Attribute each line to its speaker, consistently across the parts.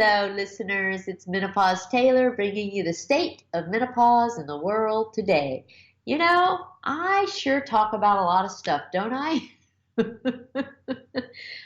Speaker 1: Hello, listeners. It's Menopause Taylor bringing you the state of menopause in the world today. You know, I sure talk about a lot of stuff, don't I?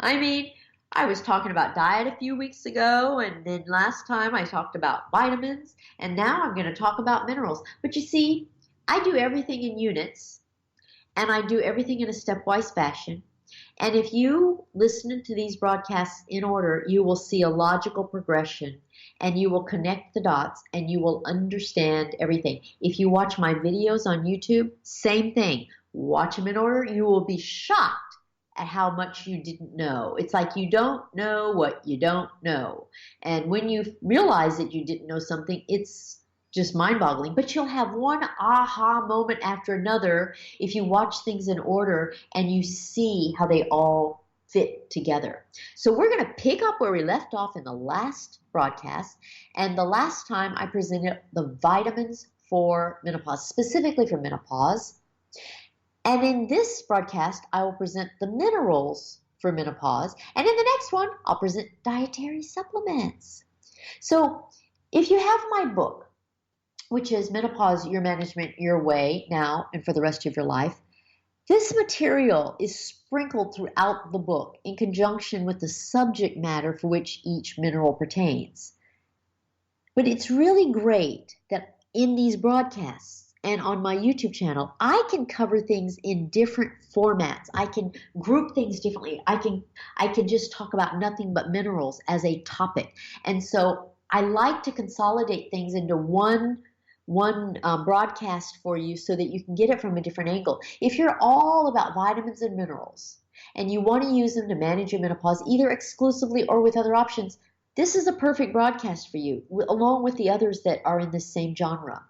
Speaker 1: I mean, I was talking about diet a few weeks ago, and then last time I talked about vitamins, and now I'm going to talk about minerals. But you see, I do everything in units, and I do everything in a stepwise fashion. And if you listen to these broadcasts in order, you will see a logical progression and you will connect the dots and you will understand everything. If you watch my videos on YouTube, same thing. Watch them in order. You will be shocked at how much you didn't know. It's like you don't know what you don't know. And when you realize that you didn't know something, it's just mind-boggling. But you'll have one aha moment after another if you watch things in order and you see how they all fit together. So we're going to pick up where we left off in the last broadcast. And the last time I presented the vitamins for menopause, specifically for menopause. And in this broadcast, I will present the minerals for menopause. And in the next one, I'll present dietary supplements. So if you have my book, which is Menopause, Your Management, Your Way, now and for the rest of your life, this material is sprinkled throughout the book in conjunction with the subject matter for which each mineral pertains. But it's really great that in these broadcasts and on my YouTube channel, I can cover things in different formats. I can group things differently. I can just talk about nothing but minerals as a topic. And so I like to consolidate things into one broadcast for you so that you can get it from a different angle. If you're all about vitamins and minerals and you want to use them to manage your menopause either exclusively or with other options, this is a perfect broadcast for you, along with the others that are in the same genre.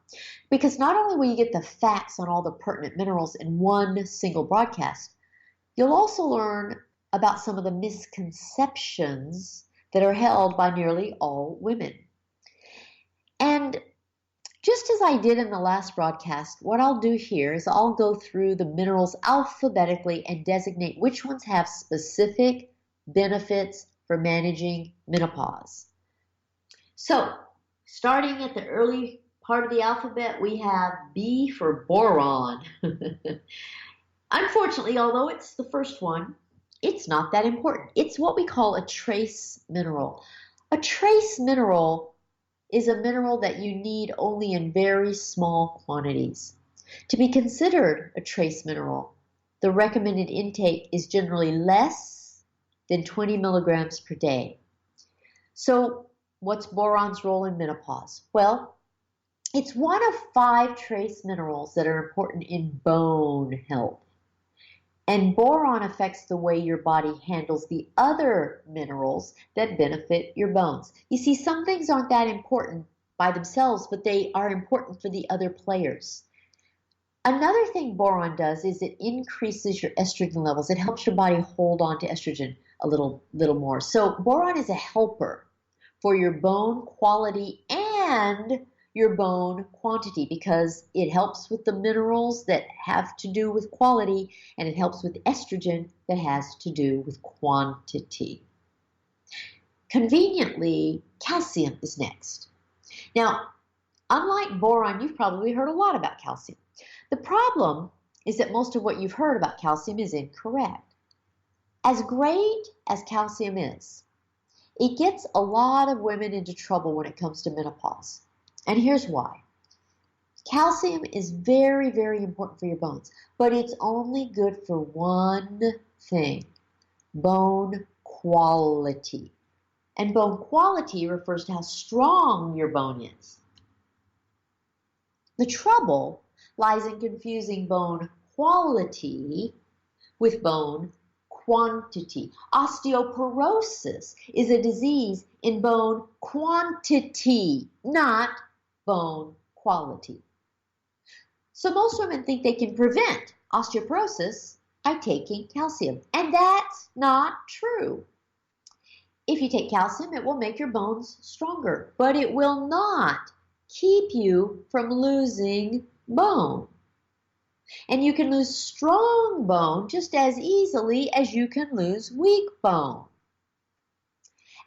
Speaker 1: Because not only will you get the facts on all the pertinent minerals in one single broadcast, you'll also learn about some of the misconceptions that are held by nearly all women. And just as I did in the last broadcast, what I'll do here is I'll go through the minerals alphabetically and designate which ones have specific benefits for managing menopause. So, starting at the early part of the alphabet, we have B for boron. Unfortunately, although it's the first one, it's not that important. It's what we call a trace mineral. A trace mineral is a mineral that you need only in very small quantities. To be considered a trace mineral, the recommended intake is generally less than 20 milligrams per day. So what's boron's role in menopause? Well, it's one of 5 trace minerals that are important in bone health. And boron affects the way your body handles the other minerals that benefit your bones. You see, some things aren't that important by themselves, but they are important for the other players. Another thing boron does is it increases your estrogen levels. It helps your body hold on to estrogen a little more. So boron is a helper for your bone quality and your bone quantity because it helps with the minerals that have to do with quality and it helps with estrogen that has to do with quantity. Conveniently, calcium is next. Now, unlike boron, you've probably heard a lot about calcium. The problem is that most of what you've heard about calcium is incorrect. As great as calcium is, it gets a lot of women into trouble when it comes to menopause. And here's why. Calcium is very, very important for your bones, but it's only good for one thing, bone quality. And bone quality refers to how strong your bone is. The trouble lies in confusing bone quality with bone quantity. Osteoporosis is a disease in bone quantity, not bone quality. So most women think they can prevent osteoporosis by taking calcium, and that's not true. If you take calcium, it will make your bones stronger, but it will not keep you from losing bone. And you can lose strong bone just as easily as you can lose weak bone.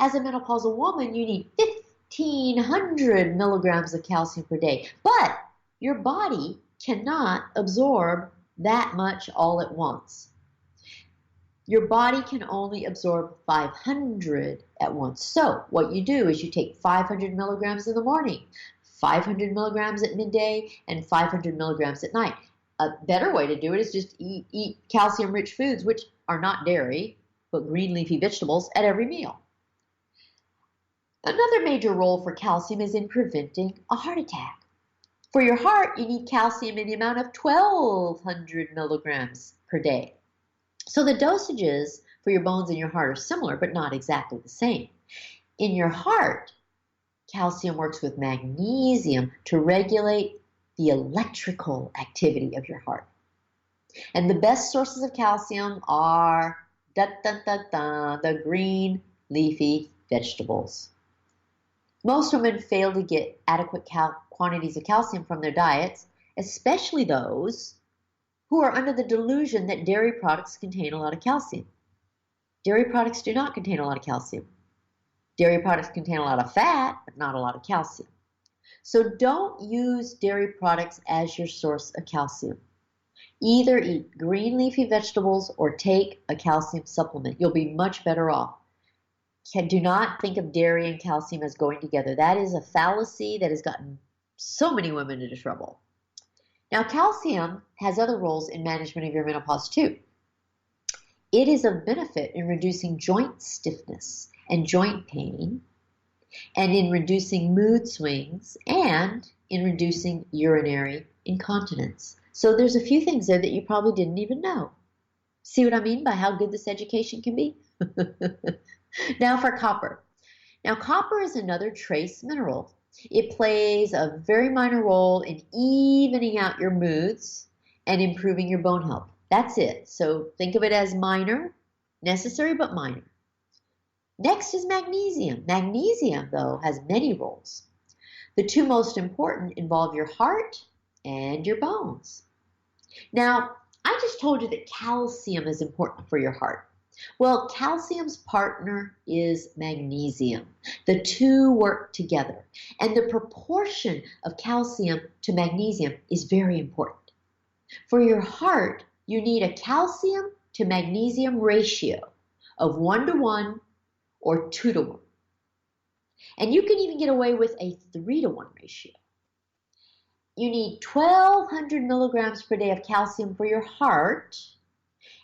Speaker 1: As a menopausal woman, you need 1,500 milligrams of calcium per day, but your body cannot absorb that much all at once. Your body can only absorb 500 at once. So what you do is you take 500 milligrams in the morning, 500 milligrams at midday, and 500 milligrams at night. A better way to do it is just eat calcium-rich foods, which are not dairy, but green leafy vegetables at every meal. Another major role for calcium is in preventing a heart attack. For your heart, you need calcium in the amount of 1,200 milligrams per day. So the dosages for your bones and your heart are similar, but not exactly the same. In your heart, calcium works with magnesium to regulate the electrical activity of your heart. And the best sources of calcium are the green leafy vegetables. Most women fail to get adequate quantities of calcium from their diets, especially those who are under the delusion that dairy products contain a lot of calcium. Dairy products do not contain a lot of calcium. Dairy products contain a lot of fat, but not a lot of calcium. So don't use dairy products as your source of calcium. Either eat green leafy vegetables or take a calcium supplement. You'll be much better off. Do not think of dairy and calcium as going together. That is a fallacy that has gotten so many women into trouble. Now, calcium has other roles in management of your menopause too. It is of benefit in reducing joint stiffness and joint pain, and in reducing mood swings, and in reducing urinary incontinence. So there's a few things there that you probably didn't even know. See what I mean by how good this education can be? Now for copper. Now copper is another trace mineral. It plays a very minor role in evening out your moods and improving your bone health. That's it. So think of it as minor, necessary but minor. Next is magnesium. Magnesium, though, has many roles. The two most important involve your heart and your bones. Now, I just told you that calcium is important for your heart. Well, calcium's partner is magnesium. The two work together, and the proportion of calcium to magnesium is very important. For your heart, you need a calcium to magnesium ratio of 1:1 or 2:1. And you can even get away with a 3:1 ratio. You need 1,200 milligrams per day of calcium for your heart,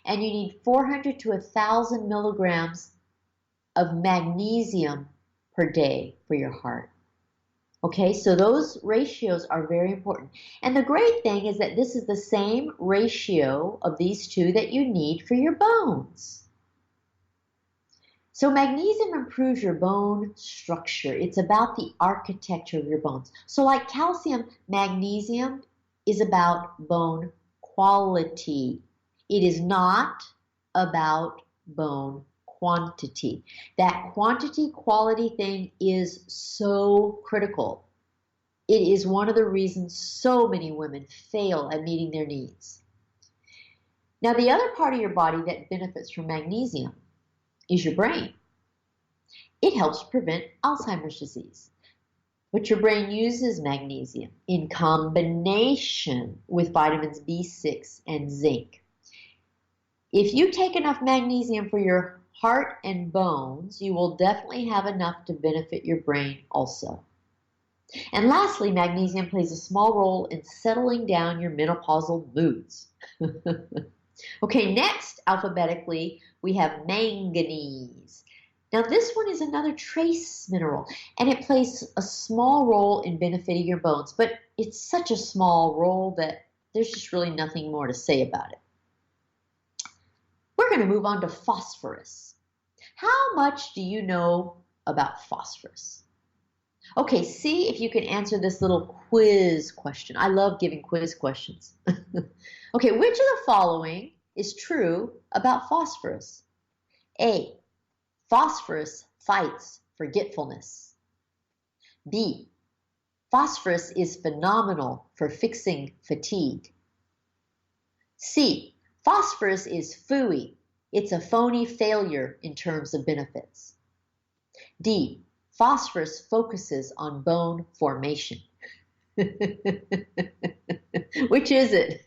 Speaker 1: and you need 400 to 1,000 milligrams of magnesium per day for your heart. Okay, so those ratios are very important. And the great thing is that this is the same ratio of these two that you need for your bones. So magnesium improves your bone structure. It's about the architecture of your bones. So like calcium, magnesium is about bone quality. It is not about bone quantity. That quantity quality thing is so critical. It is one of the reasons so many women fail at meeting their needs. Now, the other part of your body that benefits from magnesium is your brain. It helps prevent Alzheimer's disease. But your brain uses magnesium in combination with vitamins B6 and zinc. If you take enough magnesium for your heart and bones, you will definitely have enough to benefit your brain also. And lastly, magnesium plays a small role in settling down your menopausal moods. Okay, next, alphabetically, we have manganese. Now, this one is another trace mineral, and it plays a small role in benefiting your bones, but it's such a small role that there's just really nothing more to say about it. We're going to move on to phosphorus. How much do you know about phosphorus? Okay, see if you can answer this little quiz question. I love giving quiz questions. Okay, which of the following is true about phosphorus? A, phosphorus fights forgetfulness. B, phosphorus is phenomenal for fixing fatigue. C, phosphorus is phooey. It's a phony failure in terms of benefits. D, phosphorus focuses on bone formation. Which is it?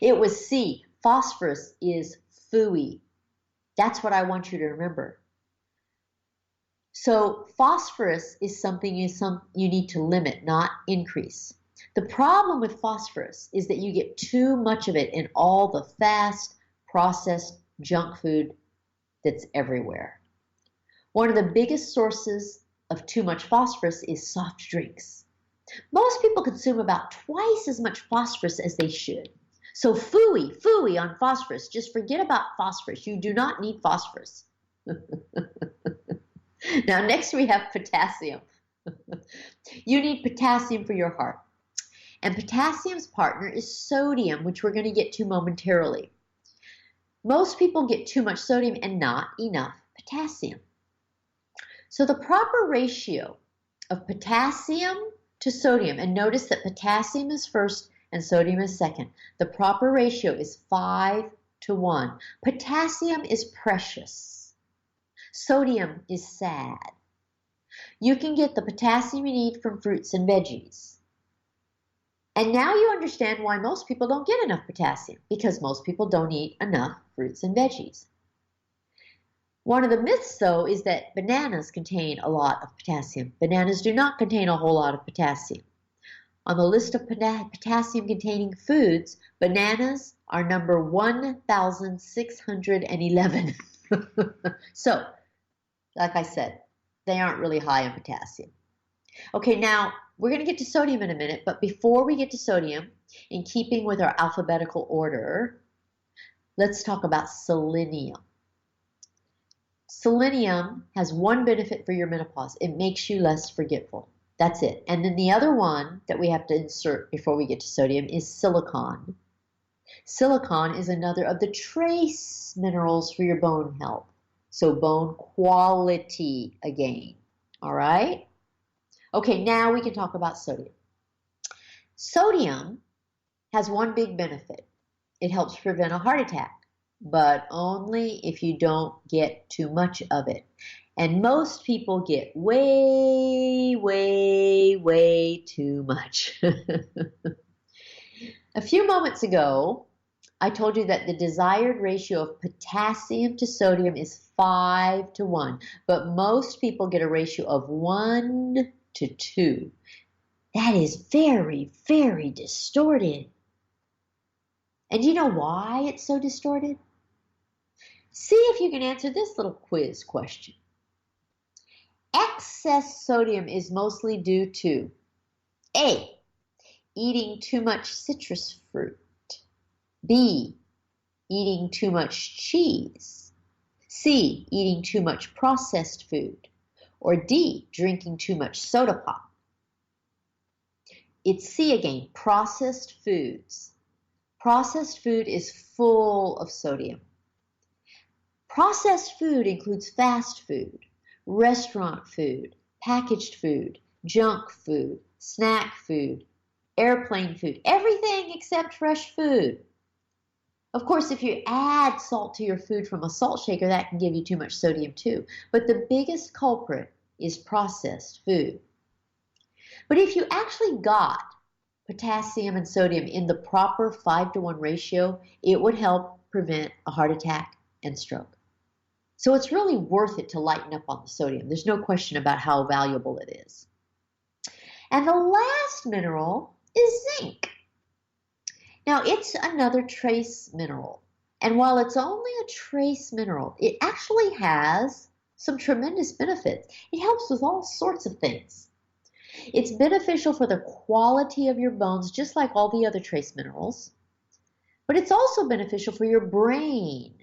Speaker 1: It was C, phosphorus is fooey. That's what I want you to remember. So phosphorus is something you need to limit, not increase. The problem with phosphorus is that you get too much of it in all the fast, processed junk food that's everywhere. One of the biggest sources of too much phosphorus is soft drinks. Most people consume about twice as much phosphorus as they should. So phooey on phosphorus. Just forget about phosphorus. You do not need phosphorus. Now, next we have potassium. You need potassium for your heart. And potassium's partner is sodium, which we're going to get to momentarily. Most people get too much sodium and not enough potassium. So the proper ratio of potassium to sodium, and notice that potassium is first and sodium is second. The proper ratio is 5:1. Potassium is precious. Sodium is sad. You can get the potassium you need from fruits and veggies. And now you understand why most people don't get enough potassium, because most people don't eat enough fruits and veggies. One of the myths, though, is that bananas contain a lot of potassium. Bananas do not contain a whole lot of potassium. On the list of potassium-containing foods, bananas are number 1,611. So, like I said, they aren't really high in potassium. Okay, now we're going to get to sodium in a minute, but before we get to sodium, in keeping with our alphabetical order, let's talk about selenium. Selenium has one benefit for your menopause. It makes you less forgetful. That's it. And then the other one that we have to insert before we get to sodium is silicon. Silicon is another of the trace minerals for your bone health. So bone quality again. All right? Okay, now we can talk about sodium. Sodium has one big benefit. It helps prevent a heart attack, but only if you don't get too much of it. And most people get way too much. A few moments ago, I told you that the desired ratio of potassium to sodium is 5:1, but most people get a ratio of 1:2. That is very distorted. And you know why it's so distorted? See if you can answer this little quiz question. Excess sodium is mostly due to A, eating too much citrus fruit, B, eating too much cheese, C, eating too much processed food, or D, drinking too much soda pop. It's C again, processed foods. Processed food is full of sodium. Processed food includes fast food, restaurant food, packaged food, junk food, snack food, airplane food, everything except fresh food. Of course, if you add salt to your food from a salt shaker, that can give you too much sodium too. But the biggest culprit is processed food. But if you actually got potassium and sodium in the proper 5:1 ratio, it would help prevent a heart attack and stroke. So it's really worth it to lighten up on the sodium. There's no question about how valuable it is. And the last mineral is zinc. Now, it's another trace mineral. And while it's only a trace mineral, it actually has some tremendous benefits. It helps with all sorts of things. It's beneficial for the quality of your bones, just like all the other trace minerals. But it's also beneficial for your brain.